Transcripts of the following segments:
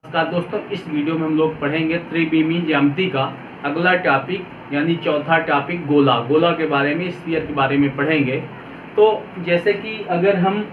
नमस्कार दोस्तों, इस वीडियो में हम लोग पढ़ेंगे त्रिविमीय ज्यामिति का अगला टॉपिक यानी चौथा टॉपिक गोला के बारे में, स्फीयर के बारे में पढ़ेंगे। तो जैसे कि अगर हम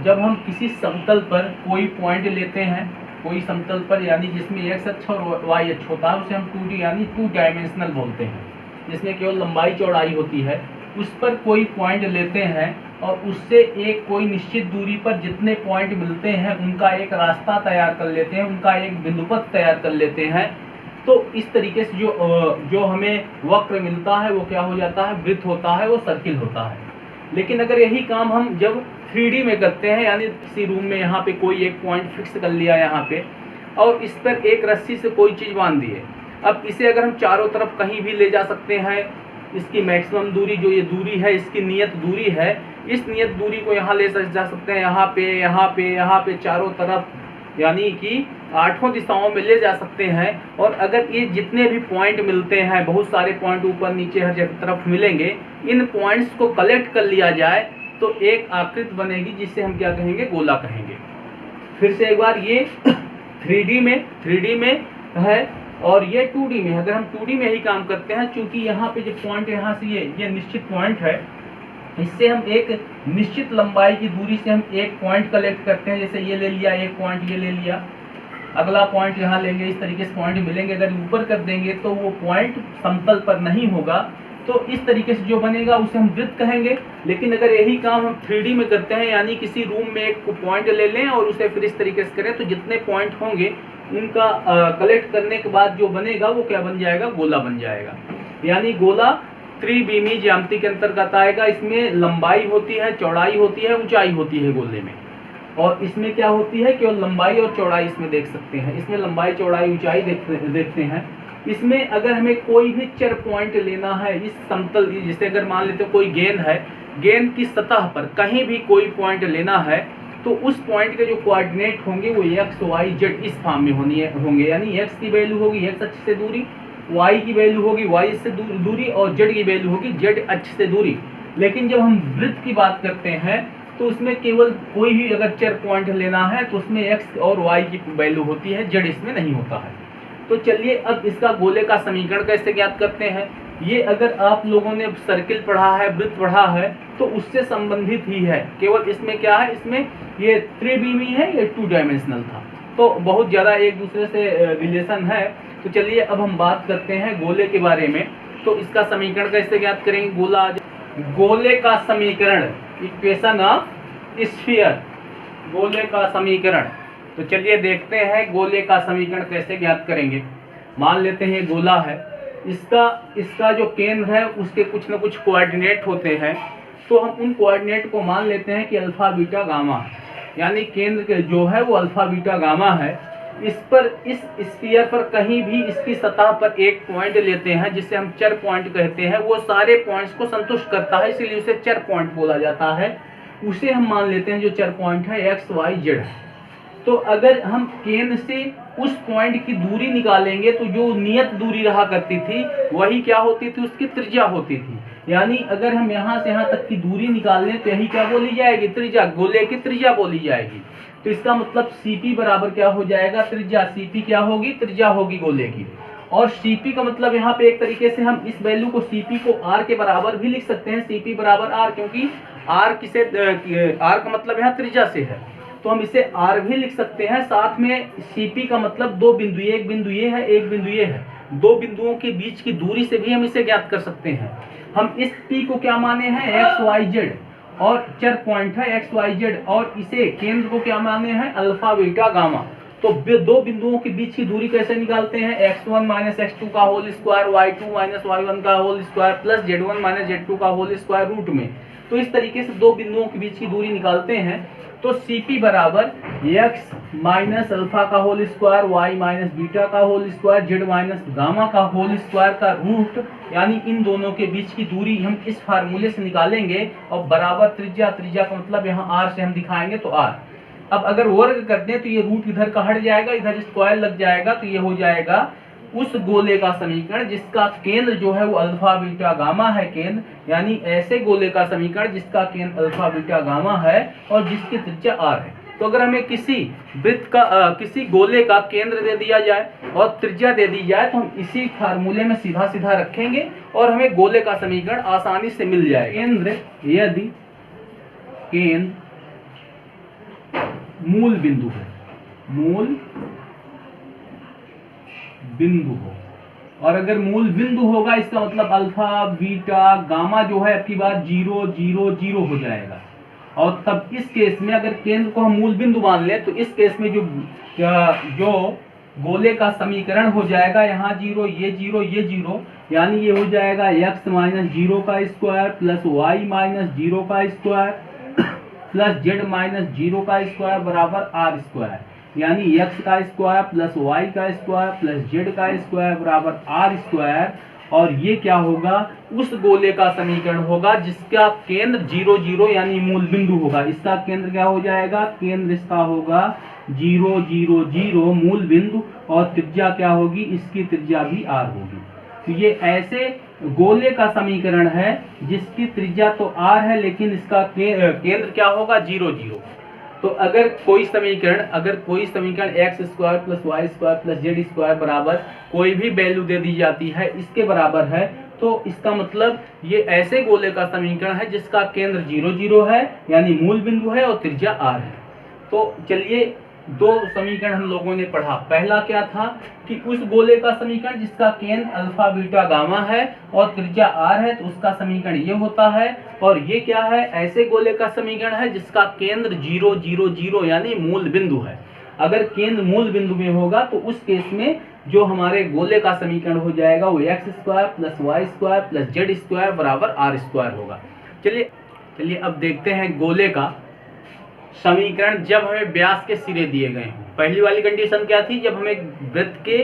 जब हम किसी समतल पर कोई पॉइंट लेते हैं, कोई समतल पर यानी जिसमें एक्स अक्ष और वाई अक्ष होता है, उसे हम 2D यानी 2 डायमेंशनल बोलते हैं, जिसमें केवल लंबाई चौड़ाई होती है। उस पर कोई पॉइंट लेते हैं और उससे एक कोई निश्चित दूरी पर जितने पॉइंट मिलते हैं उनका एक रास्ता तैयार कर लेते हैं, उनका एक बिंदुपथ तैयार कर लेते हैं। तो इस तरीके से जो हमें वक्र मिलता है वो क्या हो जाता है, वृत्त होता है, वो सर्किल होता है। लेकिन अगर यही काम हम जब 3D में करते हैं, यानी किसी रूम में यहाँ पे कोई एक पॉइंट फिक्स कर लिया यहाँ पे और इस पर एक रस्सी से कोई चीज़ बांध दी है। अब इसे अगर हम चारों तरफ कहीं भी ले जा सकते हैं, इसकी मैक्सिमम दूरी जो ये दूरी है, इसकी नियत दूरी है, इस नियत दूरी को यहाँ ले जा सकते हैं, यहाँ पे यहाँ पे यहाँ पे चारों तरफ, यानी कि 8 दिशाओं में ले जा सकते हैं। और अगर ये जितने भी पॉइंट मिलते हैं, बहुत सारे पॉइंट ऊपर नीचे हर जगह तरफ मिलेंगे, इन पॉइंट्स को कलेक्ट कर लिया जाए तो एक आकृति बनेगी जिससे हम क्या कहेंगे, गोला कहेंगे। फिर से एक बार, ये 3D में है और ये 2D में। अगर हम 2D में ही काम करते हैं, चूंकि यहाँ पे जो पॉइंट यहाँ से ये निश्चित पॉइंट है, इससे हम एक निश्चित लंबाई की दूरी से हम एक पॉइंट कलेक्ट करते हैं। जैसे ये ले लिया एक पॉइंट, ये ले लिया, अगला पॉइंट यहाँ लेंगे, इस तरीके से पॉइंट मिलेंगे। अगर ऊपर कर देंगे तो वो पॉइंट समतल पर नहीं होगा, तो इस तरीके से जो बनेगा उसे हम वृत्त कहेंगे। लेकिन अगर यही काम हम 3D में करते हैं, यानी किसी रूम में एक पॉइंट ले लें और उसे फिर इस तरीके से करें, तो जितने पॉइंट होंगे उनका कलेक्ट करने के बाद जो बनेगा वो क्या बन जाएगा, गोला बन जाएगा। यानी गोला त्रिविमीय ज्यामिति के अंतर्गत आएगा। इसमें लंबाई होती है, चौड़ाई होती है, ऊंचाई होती है गोले में। और इसमें क्या होती है, केवल लंबाई और चौड़ाई इसमें देख सकते हैं। इसमें लंबाई चौड़ाई ऊंचाई देखते हैं। इसमें अगर हमें कोई भी चर पॉइंट लेना है इस समतल, जैसे अगर मान लेते हो कोई गेंद है, गेंद की सतह पर कहीं भी कोई पॉइंट लेना है, तो उस पॉइंट के जो कोऑर्डिनेट होंगे वो एक्स वाई जेड इस फॉर्म में होंगे। यानी एक्स की वैल्यू होगी एक्स अक्ष से दूरी, वाई की वैल्यू होगी वाई से दूरी, और जेड की वैल्यू होगी जेड अक्ष से दूरी। लेकिन जब हम वृत्त की बात करते हैं तो उसमें केवल कोई भी अगर चर पॉइंट लेना है तो उसमें एक्स और वाई की वैल्यू होती है, जेड इसमें नहीं होता है। तो चलिए अब इसका गोले का समीकरण कैसे ज्ञात करते हैं। ये अगर आप लोगों ने सर्किल पढ़ा है, वृत्त पढ़ा है, तो उससे संबंधित ही है। केवल इसमें क्या है, इसमें ये त्रिविमीय है, ये 2 डायमेंशनल था, तो बहुत ज़्यादा एक दूसरे से रिलेशन है। तो चलिए अब हम बात करते हैं गोले के बारे में। तो इसका समीकरण कैसे ज्ञात करेंगे, गोले का समीकरण, इक्वेशन ऑफ स्फीयर, गोले का समीकरण। तो चलिए देखते हैं गोले का समीकरण कैसे ज्ञात करेंगे। मान लेते हैं गोला है, इसका जो केंद्र है उसके कुछ न कुछ कोऑर्डिनेट होते हैं। तो हम उन कोऑर्डिनेट को मान लेते हैं कि अल्फा बीटा गामा, यानी केंद्र जो है वो अल्फा बीटा गामा है। इस स्फीयर पर कहीं भी इसकी सतह पर एक पॉइंट लेते हैं जिसे हम चर पॉइंट कहते हैं, वो सारे पॉइंट्स को संतुष्ट करता है, इसलिए उसे चर पॉइंट बोला जाता है। उसे हम मान लेते हैं जो चर पॉइंट है एक्स वाई जेड। तो अगर हम केंद्र से उस पॉइंट की दूरी निकालेंगे तो जो नियत दूरी रहा करती थी वही क्या होती थी, उसकी त्रिज्या होती थी। यानी अगर हम यहाँ से यहाँ तक की दूरी निकाल लें तो यही क्या बोली जाएगी, त्रिज्या, गोले की त्रिज्या बोली जाएगी। तो इसका मतलब Cp बराबर क्या हो जाएगा, त्रिज्या। Cp क्या होगी, त्रिज्या होगी गोले की। और Cp का मतलब यहाँ पे एक तरीके से हम इस वैल्यू को Cp को r के बराबर भी लिख सकते हैं, Cp बराबर r, क्योंकि r का मतलब यहाँ त्रिज्या से है, तो हम इसे r भी लिख सकते हैं। साथ में Cp का मतलब दो बिंदु, एक बिंदु ये है, एक बिंदु ये है, दो बिंदुओं के बीच की दूरी से भी हम इसे ज्ञात कर सकते हैं। हम इस P को क्या माने हैं, एक्स वाई जेड, और चर पॉइंट है एक्स वाई जेड, और इसे केंद्र को क्या माने हैं, अल्फा बीटा गामा। तो दो बिंदुओं के बीच की दूरी कैसे निकालते हैं, x1 माइनस x2 का whole square, y2 minus y1 का whole square, plus z1 minus z2 का होल स्क्वायर रूट में। तो इस तरीके से दो बिंदुओं के बीच की दूरी निकालते हैं। तो Cp बराबर x माइनस अल्फा का whole square, y minus beta का whole square, z minus gamma का होल स्क्वायर का रूट, यानी इन दोनों के बीच की दूरी हम इस फार्मूले से निकालेंगे। और बराबर त्रिज्या, त्रिज्या का मतलब यहाँ r से हम दिखाएंगे तो r। अब अगर वर्ग करते हैं तो ये रूट इधर का हट जाएगा, इधर स्क्वायर लग जाएगा, तो ये हो जाएगा उस गोले का समीकरण जिसका केंद्र जो है वो अल्फा बीटा गामा है केंद्र, यानी ऐसे गोले का समीकरण जिसका केंद्र अल्फा बीटा गामा है और जिसकी त्रिज्या r है। तो अगर हमें किसी वृत्त का किसी गोले का केंद्र दे दिया जाए और त्रिज्या दे दी जाए तो हम इसी फार्मूले में सीधा सीधा रखेंगे और हमें गोले का समीकरण आसानी से मिल जाएगा। केंद्र यदि केंद्र मूल बिंदु है, मूल बिंदु हो, और अगर मूल बिंदु होगा इसका मतलब अल्फा बीटा गामा जो है आपकी बात 0 0 0 हो जाएगा। और तब इस केस में अगर केंद्र को हम मूल बिंदु मान लें तो इस केस में जो गोले का समीकरण हो जाएगा यहाँ 0 ये 0 ये 0, यानी ये हो जाएगा x माइनस 0 का स्क्वायर प्लस y माइनस 0 का स्क्वायर प्लस z माइनस 0 का स्क्वायर बराबर r स्क्वायर, यानी x का स्क्वायर प्लस y का स्क्वायर प्लस z का स्क्वायर बराबर r स्क्वायर। और ये क्या होगा, उस गोले का समीकरण होगा जिसका केंद्र 0 0 यानी मूल बिंदु होगा। इसका केंद्र क्या हो जाएगा, केंद्र इसका होगा 0 0 0 मूल बिंदु, और त्रिज्या क्या होगी, इसकी त्रिज्या भी r होगी। तो ये ऐसे गोले का समीकरण है जिसकी त्रिज्या तो r है लेकिन इसका केंद्र क्या होगा 0 0। तो अगर कोई समीकरण X square plus Y square plus Z square बराबर कोई भी वैल्यू दे दी जाती है इसके बराबर है, तो इसका मतलब ये ऐसे गोले का समीकरण है जिसका केंद्र 0 0 है यानी मूल बिंदु है और त्रिज्या r है। तो चलिए दो समीकरण हम लोगों ने पढ़ा। पहला क्या था कि उस गोले का समीकरण जिसका केंद्र अल्फा बीटा गामा है और त्रिज्या r है, तो उसका समीकरण ये होता है। और ये क्या है, ऐसे गोले का समीकरण है जिसका केंद्र 0 0 0 यानी मूल बिंदु है। अगर केंद्र मूल बिंदु में होगा तो उस केस में जो हमारे गोले का समीकरण हो जाएगा वो X square plus Y square plus Z square बराबर r स्क्वायर होगा। चलिए अब देखते हैं गोले का समीकरण जब हमें व्यास के सिरे दिए गए हों। पहली वाली कंडीशन क्या थी, जब हमें वृत्त के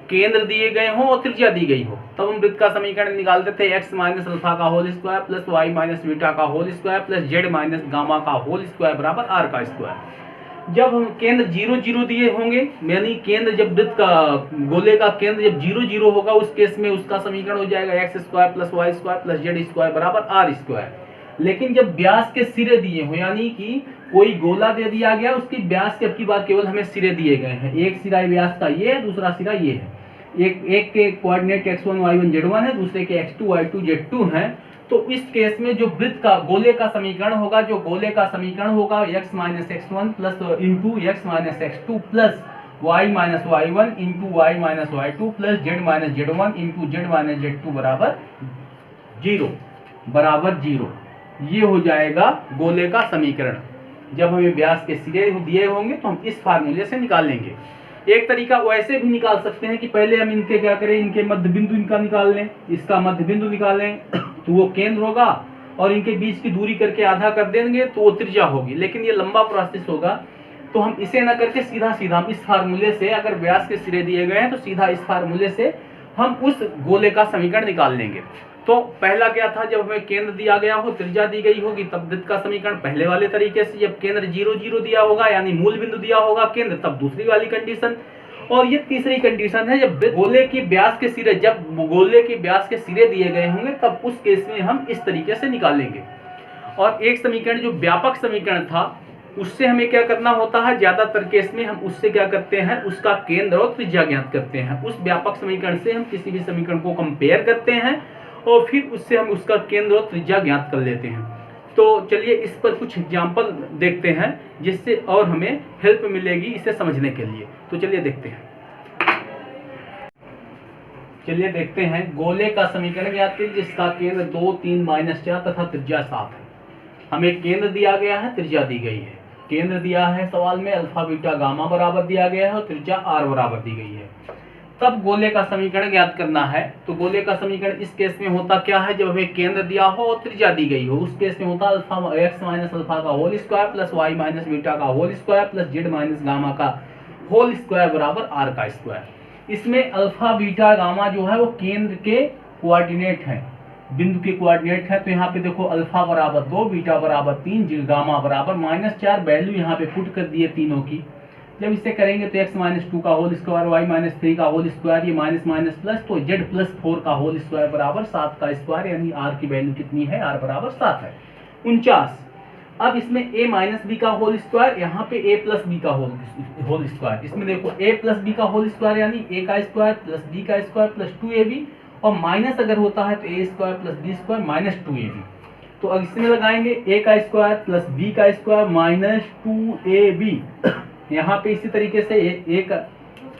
केंद्र दिए गए हों और त्रिज्या दी गई हो तब हम वृत्त का समीकरण निकालते थे x माइनस अल्फा का whole square plus y minus beta का whole square plus z minus gamma का होल स्क्वायर बराबर r का स्क्वायर। जब हम केंद्र 0 0 दिए होंगे, यानी केंद्र जब वृत्त का गोले का केंद्र जब 0 0 होगा उस केस में उसका समीकरण हो जाएगा x square plus Y square plus Z square बराबर r स्क्वायर। लेकिन जब व्यास के सिरे दिए हो, यानी कि कोई गोला दे दिया गया उसकी व्यास के अब की बात केवल हमें सिरे दिए गए हैं, एक सिरा व्यास का ये है, दूसरा सिरा ये है, एक के कोऑर्डिनेट x1 y1 z1 है, दूसरे के x2 y2 z2 है। तो इस केस में जो वृत्त का गोले का समीकरण होगा, जो गोले का समीकरण होगा x minus x1 plus into x minus x2 plus y minus y1 into y minus y2 plus z minus z1 into z minus z2 बराबर 0 ये हो जाएगा गोले का समीकरण। जब हमें व्यास के सिरे दिए होंगे तो हम इस फार्मूले से निकालेंगे। एक तरीका वैसे भी निकाल सकते हैं कि पहले हम इनके क्या करें, इनके मध्य बिंदु इनका निकाल लें, इसका मध्य बिंदु निकालें तो वो केंद्र होगा और इनके बीच की दूरी करके आधा कर देंगे तो वो त्रिज्या होगी। लेकिन ये लंबा प्रोसेस होगा तो हम इसे न करके सीधा हम इस फार्मूले से, अगर व्यास के सिरे दिए गए हैं तो सीधा इस फार्मूले से हम उस गोले का समीकरण निकाल लेंगे। तो पहला क्या था, जब हमें केंद्र दिया गया हो, त्रिज्या दी गई होगी, तब वृत्त का समीकरण पहले वाले तरीके से, जब केंद्र 0 0 दिया होगा यानी मूल बिंदु दिया होगा केंद्र, तब दूसरी वाली कंडीशन। और ये तीसरी कंडीशन है जब गोले की व्यास के सिरे, जब गोले की व्यास के सिरे दिए गए होंगे तब उस केस में हम इस तरीके से निकालेंगे। और एक समीकरण जो व्यापक समीकरण था उससे हमें क्या करना होता है, ज्यादातर केस में हम उससे क्या करते हैं, उसका केंद्र और त्रिज्या ज्ञात करते हैं। उस व्यापक समीकरण से हम किसी भी समीकरण को कंपेयर करते हैं और फिर उससे हम उसका केंद्र और त्रिज्या ज्ञात कर लेते हैं। तो चलिए इस पर कुछ एग्जाम्पल देखते हैं जिससे और हमें हेल्प मिलेगी इसे समझने के लिए। तो चलिए देखते हैं गोले का समीकरण ज्ञात कीजिए जिसका केंद्र 2 3 -4 तथा त्रिज्या 7 है। हमें केंद्र दिया गया है, त्रिज्या दी गई है। केंद्र दिया है सवाल में अल्फा बीटा गामा बराबर दिया गया है और त्रिज्या r बराबर दी गई है। तब गोले का समीकरण ज्ञात करना है। तो गोले का समीकरण इस केस में होता क्या है, जब हमें केंद्र दिया हो और त्रिज्या दी गई हो, उस केस में होता अल्फा x माइनस अल्फा का whole square plus y minus beta का whole square plus z minus gamma का होल स्क्वायर बराबर r का स्क्वायर। इसमें अल्फा बीटा गामा जो है वो केंद्र के कोऑर्डिनेट है, बिंदु के कोऑर्डिनेट है। तो यहाँ पे देखो अल्फा बराबर 2, बीटा बराबर 3, गामा बराबर -4, वैल्यू यहाँ पे पुट कर दिए तीनों की। जब इसे करेंगे तो x माइनस 2 का होल स्क्वायर, y माइनस 3 का होल स्क्वायर, ये माइनस माइनस प्लस, तो z प्लस 4 का होल स्क्वायर बराबर 7 का स्क्वायर, यानी r की वैल्यू कितनी है, r बराबर 7 है। 49। अब इसमें a माइनस बी का होल स्क्वायर, यहाँ पे a प्लस बी का होल स्क्वायर। इसमें देखो a प्लस बी का होल स्क्वायर यानी a का स्क्वायर प्लस b का स्क्वायर प्लस 2ab, और माइनस अगर होता है तो a square plus b square minus 2ab। तो अब इसमें लगाएंगे a का स्क्वायर प्लस b का स्क्वायर माइनस 2ab। यहाँ पे इसी तरीके से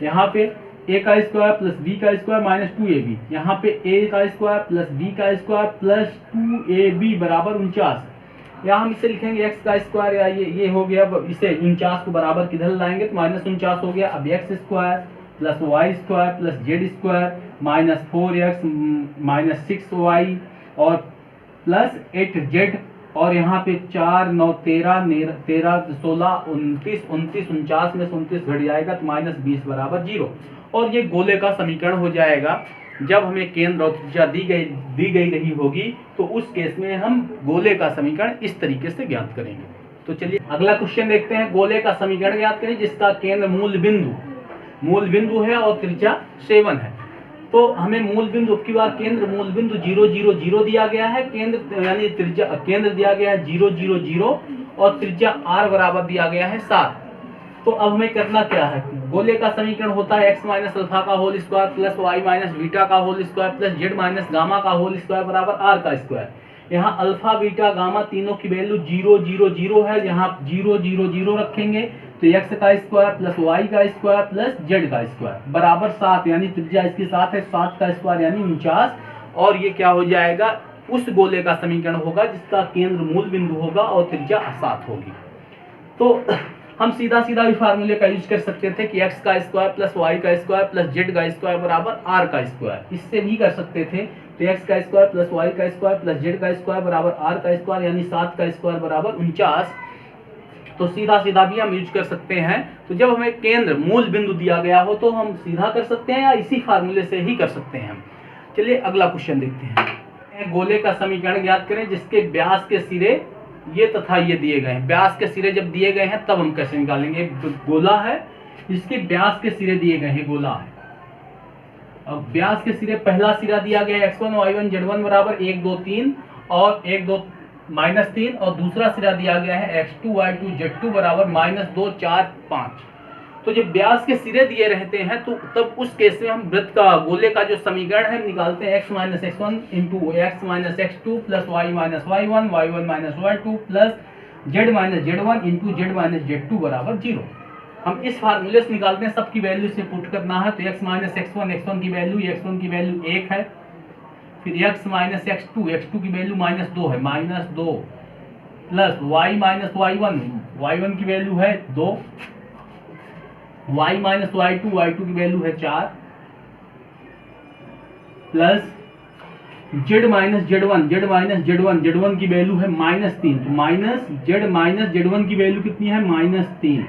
यहाँ पे a का स्क्वायर प्लस b का स्क्वायर माइनस 2ab, यहाँ पे a का स्क्वायर प्लस b का स्क्वायर प्लस 2ab बराबर 49। यहाँ हम इसे लिखेंगे x का स्क्वायर, या ये हो गया, इसे 49 को बराबर किधर लाएंगे तो माइनस 49 हो गया। अब x square plus Y square plus Z square minus 4x minus 6y और प्लस 8z, और यहाँ पे 4 9 13 13 16 29 49 में 29 घट जाएगा तो माइनस 20 बराबर 0। और ये गोले का समीकरण हो जाएगा। जब हमें केंद्र और त्रिज्या दी गई रही होगी तो उस केस में हम गोले का समीकरण इस तरीके से ज्ञात करेंगे। तो चलिए अगला क्वेश्चन देखते हैं। गोले का समीकरण ज्ञात करें जिसका केंद्र मूल बिंदु है और त्रिज्या 7 है। तो हमें मूल बिंदु की बार केंद्र मूल बिंदु 0 0 0 दिया गया है, केंद्र यानी त्रिज्या केंद्र दिया गया है 0 0 0 और त्रिज्या r बराबर दिया गया है 7। तो अब हमें करना क्या है, गोले का समीकरण होता है x माइनस अल्फा का whole square plus y minus beta का whole square plus z minus gamma का होल स्क्वायर बराबर r का स्क्वायर। यहाँ अल्फा बीटा गामा तीनों की वैल्यू 0 0 0 है, यहाँ 0 0 0 रखेंगे तो x का स्क्वायर प्लस y का स्क्वायर प्लस z का स्क्वायर बराबर 7, यानी त्रिज्या इसके साथ है 7 का स्क्वायर यानी 49। और ये क्या हो जाएगा, उस गोले का समीकरण होगा जिसका केंद्र मूल बिंदु होगा और त्रिज्या 7 होगी। तो हम सीधा भी फार्मूले का यूज कर सकते थे कि x का स्क्वायर प्लस y का स्क्वायर प्लस z का स्क्वायर बराबर r का स्क्वायर। इससे भी कर सकते थे तो x का स्क्वायर प्लस y का स्क्वायर प्लस z का स्क्वायर बराबर r का स्क्वायर यानी 7 का स्क्वायर बराबर 49। तो सीधा भी हम यूज कर सकते हैं। तो जब हमें केंद्र मूल बिंदु दिया गया हो तो हम सीधा कर सकते हैं या इसी फार्मूले से ही कर सकते हैं हम। चलिए अगला क्वेश्चन देखते हैं। गोले का समीकरण ज्ञात करें जिसके व्यास के सिरे ये तथा ये दिए गए हैं। व्यास के सिरे जब दिए गए हैं तब हम कैसे निकालेंगे, गोला है इसके व्यास के सिरे दिए गए हैं, गोला है। अब व्यास के सिरे पहला सिरा दिया गया है x1 y1 z1 बराबर 1 2 3 और 1 2 माइनस 3, और दूसरा सिरा दिया गया है x2 y2 z2 बराबर माइनस 2 4 5। तो जब व्यास के सिरे दिए रहते हैं तो तब उस केस में हम वृत्त का गोले का जो समीकरण है निकालते हैं x minus x1 into x minus x2 plus y minus y1 y1 minus y2 plus z minus z1 into z minus z2 बराबर 0। हम इस फार्मूले से निकालते हैं, सबकी वैल्यू से पुट करना है। तो x माइनस x1 की वैल्यू 1 है, फिर x माइनस x2 की वैल्यू माइनस 2 है, minus 2 plus y minus y1 की वैल्यू है 2, y माइनस y2 की वैल्यू है 4 प्लस z माइनस z1 की वैल्यू है माइनस 3। तो माइनस z1 की वैल्यू कितनी है, माइनस 3,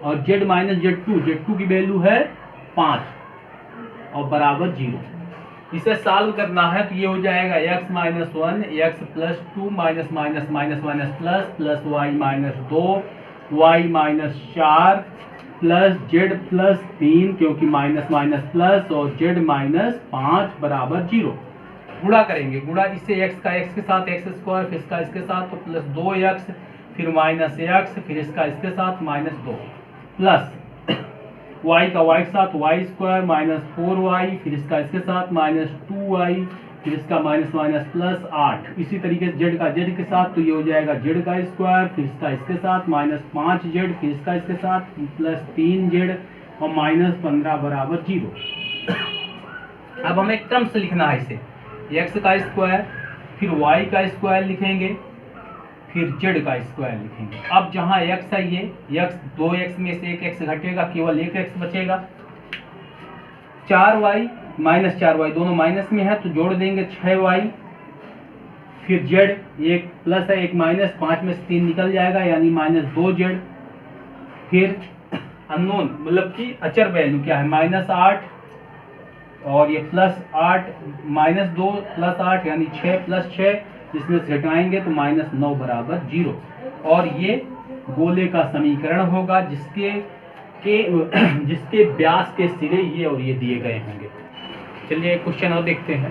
और z माइनस z2 की वैल्यू है 5 और बराबर 0। इसे सॉल्व करना है तो ये हो जाएगा x minus 1 x plus 2 minus minus minus minus plus plus y minus 2 y minus 4 plus z plus 3 क्योंकि माइनस माइनस प्लस और z माइनस 5 बराबर 0। गुणा करेंगे, गुणा इससे x का x के साथ x स्क्वायर, फिर इसका इसके साथ तो प्लस 2x, फिर माइनस x, फिर इसका इसके साथ माइनस 2, प्लस y का y के साथ y स्क्वायर माइनस 4y, फिर इसका इसके साथ माइनस 2y, फिर इसका माइनस माइनस प्लस 8। इसी तरीके से z का z के साथ तो ये हो जाएगा z का स्क्वायर, फिर इसका इसके साथ माइनस 5z, फिर इसका इसके साथ प्लस 3z और माइनस 15 बराबर 0। अब हमें क्रम से लिखना है इसे, x का स्क्वायर फिर y का स्क्वायर लिखेंगे, फिर z का स्क्वायर लिखेंगे। अब जहाँ x है ये x, 2x में से 1x घटेगा, केवल 1x बचेगा। 4y माइनस 4y दोनों माइनस में है तो जोड़ देंगे 6y, फिर z, एक प्लस है एक माइनस, 5 में से 3 निकल जाएगा यानी माइनस 2z, फिर अननोन मतलब कि अचर वैल्यू क्या है माइनस 8 और ये प्लस 8 माइनस 2 प्लस 8 यानी 6 प्लस 6, जिसमें से घटाएंगे तो माइनस 9 बराबर 0। और ये गोले का समीकरण होगा जिसके व्यास के सिरे ये और ये दिए गए होंगे। चलिए क्वेश्चन और देखते हैं।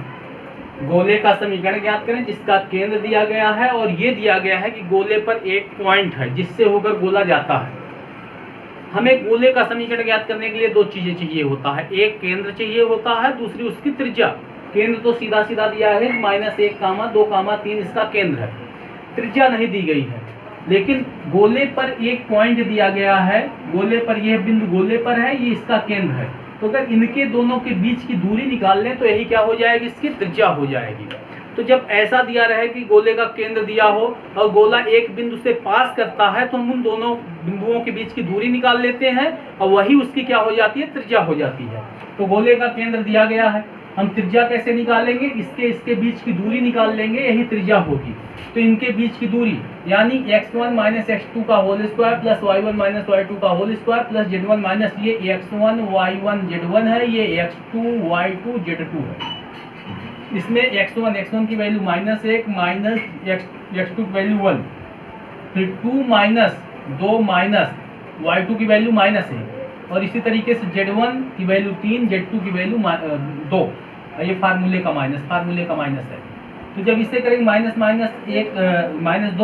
गोले का समीकरण ज्ञात करें जिसका केंद्र दिया गया है और ये दिया गया है कि गोले पर एक पॉइंट है जिससे होकर गोला जाता है। हमें गोले का समीकरण ज्ञात करने के लिए दो चीजें चाहिए होता है, एक केंद्र चाहिए होता है, दूसरी उसकी त्रिज्या। केंद्र तो सीधा सीधा दिया है -1, 2, 3 इसका केंद्र है, त्रिज्या नहीं दी गई है। लेकिन गोले पर एक पॉइंट दिया गया है, गोले पर यह बिंदु गोले पर है, ये इसका केंद्र है। तो अगर इनके दोनों के बीच की दूरी निकाल लें तो यही क्या हो जाएगी, इसकी त्रिज्या हो जाएगी। तो जब ऐसा दिया रहे कि गोले का केंद्र दिया हो और गोला एक बिंदु से पास करता है तो हम उन दोनों बिंदुओं के बीच की दूरी निकाल लेते हैं और वही उसकी क्या हो जाती है, त्रिज्या हो जाती है। तो गोले का केंद्र दिया गया है, हम त्रिज्या कैसे निकालेंगे, इसके बीच की दूरी निकाल लेंगे, यही त्रिज्या होगी। तो इनके बीच की दूरी यानी x1 - x2 का whole square plus y1 - y2 का whole square plus z1 minus ये x1 y1 z1 है, ये x2 y2 z2 है। इसमें x1 की वैल्यू -1 माइनस x2 की वैल्यू 1, फिर 2 माइनस 2 माइनस y2 की वैल्यू -1 और इसी तरीके से z1 की वैल्यू 3, z2 की वैल्यू 2। ये फार्मूले का माइनस है। तो जब इसे करेंगे -2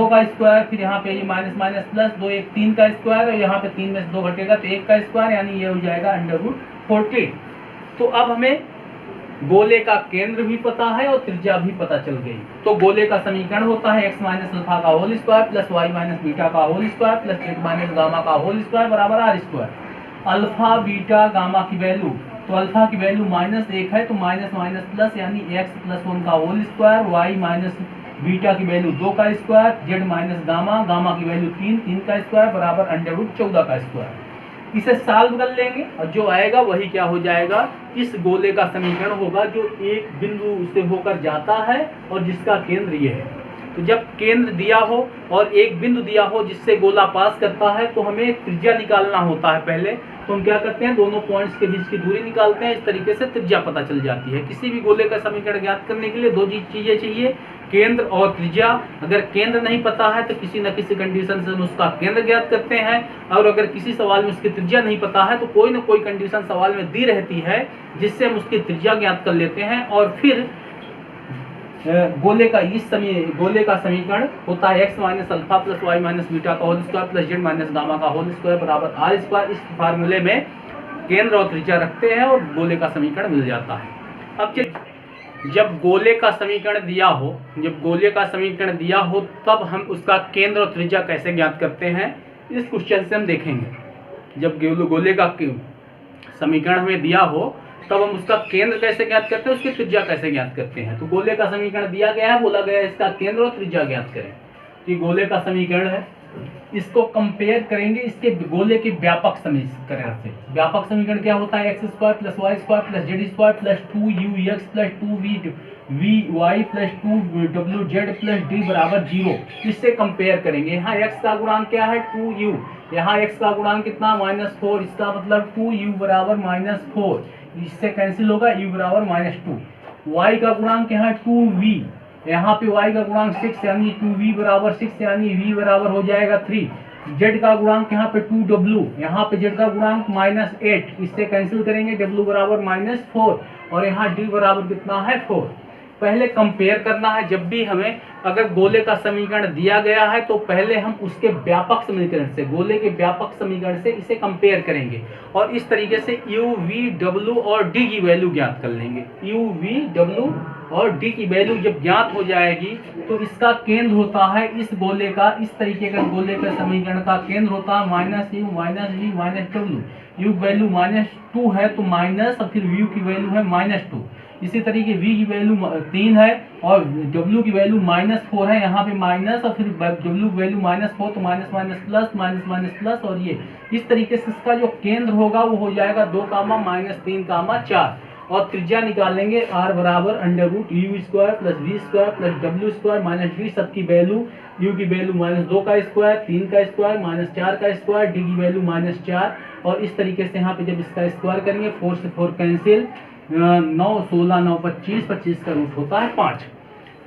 का स्क्वायर, फिर यहाँ पे ये माइनस प्लस 2 1 3 का स्क्वायर और यहाँ पे 3 में से 2 घटेगा तो 1 का स्क्वायर, यानी ये हो जाएगा √14। तो अब हमें गोले का केंद्र भी पता है और त्रिज्या भी पता चल गई। तो गोले का समीकरण होता है x माइनस अल्फा का whole square plus y minus beta का whole square plus z minus gamma का होल स्क्वायर बराबर r square. Alpha beta gamma की वैल्यू, तो अल्फा की वैल्यू -1 है तो माइनस प्लस यानी x + 1 का whole square, y minus beta की वैल्यू 2 का स्क्वायर, z माइनस गामा की वैल्यू 3 का स्क्वायर बराबर √14 का स्क्वायर। इसे सॉल्व कर लेंगे और जो आएगा वही क्या हो जाएगा, इस गोले का समीकरण होगा जो एक बिंदु से होकर जाता है और जिसका केंद्र ये है। तो जब केंद्र दिया हो और एक बिंदु दिया हो जिससे गोला पास करता है तो हमें त्रिज्या निकालना होता है पहले। तो हम क्या करते हैं, दोनों पॉइंट्स के बीच की दूरी निकालते हैं, इस तरीके से त्रिज्या पता चल जाती है। किसी भी गोले का समीकरण ज्ञात करने के लिए दो चीजें चाहिए, केंद्र और त्रिज्या। अगर केंद्र नहीं पता है तो किसी न किसी कंडीशन से हम उसका केंद्र ज्ञात करते हैं, और अगर किसी सवाल में उसकी त्रिज्या नहीं पता है तो कोई न कोई कंडीशन सवाल में दी रहती है जिससे हम उसकी त्रिज्या ज्ञात कर लेते हैं। और फिर गोले का समीकरण होता है x minus alpha plus y minus beta का whole square plus z minus gamma का होल स्क्वायर बराबर r स्क्वायर। इस फार्मूले में केंद्र और त्रिज्या रखते हैं और गोले का समीकरण मिल जाता है। अब जब गोले का समीकरण दिया हो तब हम उसका केंद्र और त्रिज्या कैसे ज्ञात करते हैं, इस क्वेश्चन से हम देखेंगे। जब गोले का समीकरण हमें दिया हो तब हम उसका केंद्र कैसे ज्ञात करते हैं, उसकी त्रिज्या कैसे ज्ञात करते हैं। तो गोले का समीकरण दिया गया है, बोला गया है इसका केंद्र और त्रिज्या ज्ञात करें। तो ये गोले का समीकरण है, इसको कंपेयर करेंगे इसके गोले के व्यापक समीकरण से। व्यापक समीकरण क्या होता है, x² + y² + z² + 2ux + 2vy + 2wz + d बराबर 0। इससे कंपेयर करेंगे। यहाँ x का गुणांक क्या है, 2u, यहाँ x का गुणांक कितना -4, इसका मतलब 2u बराबर -4, इससे कैंसिल होगा, u बराबर -2। y का गुणांक यहाँ 2v, यहाँ पे y का गुणांक 6 यानी 2v बराबर 6 यानी v बराबर हो जाएगा 3। z का गुणांक यहाँ पे 2w, यहाँ पे z का गुणांक -8, इससे कैंसिल करेंगे, w बराबर -4 और यहाँ d बराबर कितना है 4। पहले कंपेयर करना है। जब भी हमें अगर गोले का समीकरण दिया गया है तो पहले हम उसके व्यापक समीकरण से, गोले के व्यापक समीकरण से इसे कंपेयर करेंगे और इस तरीके से u, v, w और d की वैल्यू ज्ञात कर लेंगे। u, v, w और d की वैल्यू जब ज्ञात हो जाएगी तो इसका केंद्र होता है इस गोले का, इस तरीके का गोले का समीकरण का केंद्र होता है -u -v -w। u की वैल्यू -2 है तो माइनस और फिर v की वैल्यू है -2। इसी तरीके v की वैल्यू 3 है और w की वैल्यू -4 है, यहाँ पे माइनस और फिर w की वैल्यू -4 तो माइनस प्लस और ये इस तरीके से इसका जो केंद्र होगा वो हो जाएगा 2, -3, 4। और त्रिज्या निकालेंगे r बराबर √u² + v² + w² - d। सबकी वैल्यू, u की वैल्यू -2 का स्क्वायर, 3 का स्क्वायर, -4 का स्क्वायर, d की वैल्यू -4 और इस तरीके से यहाँ पे जब इसका स्क्वायर करेंगे 4 से 4 कैंसिल, 9 16 9 25, 25 का रूट होता है 5।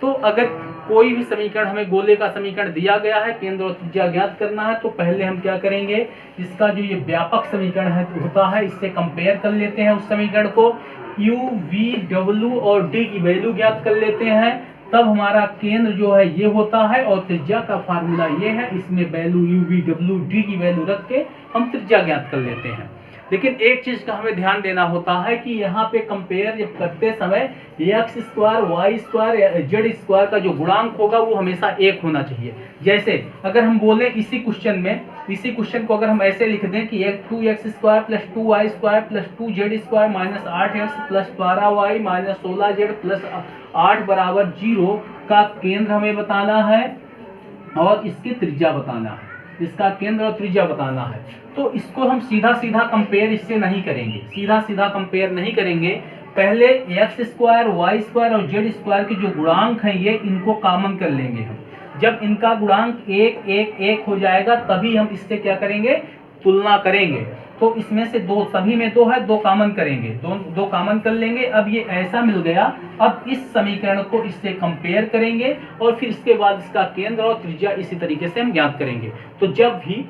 तो अगर कोई भी समीकरण हमें गोले का समीकरण दिया गया है, केंद्र और त्रिज्या ज्ञात करना है, तो पहले हम क्या करेंगे, इसका जो ये व्यापक समीकरण है होता है इससे कंपेयर कर लेते हैं उस समीकरण को यू वी डब्ल्यू और डी की वैल्यू ज्ञात कर लेते हैं, तब हमारा केंद्र जो है ये होता है और त्रिज्या का फार्मूला ये है। इसमें value you V W D की वैल्यू रख के हम त्रिज्या ज्ञात कर लेते हैं। लेकिन एक चीज का हमें ध्यान देना होता है कि यहाँ पे कंपेयर जब करते समय X square Y square Z square का जो गुणांक होगा वो हमेशा एक होना चाहिए। जैसे अगर हम बोले इसी क्वेश्चन को अगर हम ऐसे लिख दें कि 2x square plus 2y square plus 2z square minus 8x plus 12y minus 16z plus 8 बराबर 0 का केंद्र हमें बताना है और इसकी त्रिज्या बताना है, इसका केंद्र और त्रिज्या बताना है। तो इसको हम सीधा सीधा कंपेयर इससे नहीं करेंगे, पहले एक्स स्क्वायर वाई स्क्वायर और जेड स्क्वायर के जो गुणांक हैं ये इनको कॉमन कर लेंगे हम। जब इनका गुणांक एक एक एक हो जाएगा तभी हम इससे क्या करेंगे, तुलना करेंगे। तो इसमें से दो, सभी में दो है, दो कॉमन करेंगे, दो कॉमन कर लेंगे। अब ये ऐसा मिल गया, अब इस समीकरण को इससे कंपेयर करेंगे और फिर इसके बाद इसका केंद्र और त्रिज्या इसी तरीके से हम ज्ञात करेंगे। तो जब भी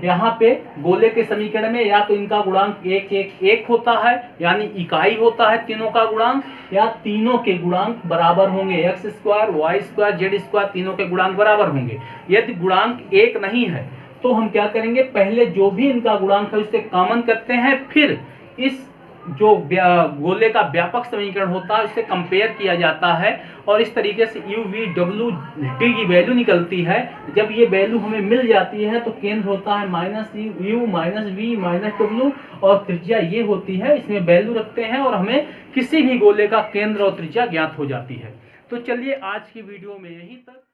यहाँ पे गोले के समीकरण में या तो इनका गुणांक एक एक एक होता है यानी इकाई होता है तीनों का गुणांक, या तीनों के गुणांक बराबर होंगे, X square Y square Z square तीनों के गुणांक बराबर होंगे। यदि गुणांक एक नहीं है तो हम क्या करेंगे, पहले जो भी इनका गुणांक है उससे कॉमन करते हैं, फिर इस जो गोले का व्यापक समीकरण होता है उससे कंपेयर किया जाता है और इस तरीके से यू वी डब्ल्यू डी की वैल्यू निकलती है। जब ये वैल्यू हमें मिल जाती है तो केंद्र होता है minus U minus V minus W और त्रिज्या ये होती है, इसमें वैल्यू रखते हैं और हमें किसी भी गोले का केंद्र और त्रिज्या ज्ञात हो जाती है। तो चलिए आज की वीडियो में यहीं तक।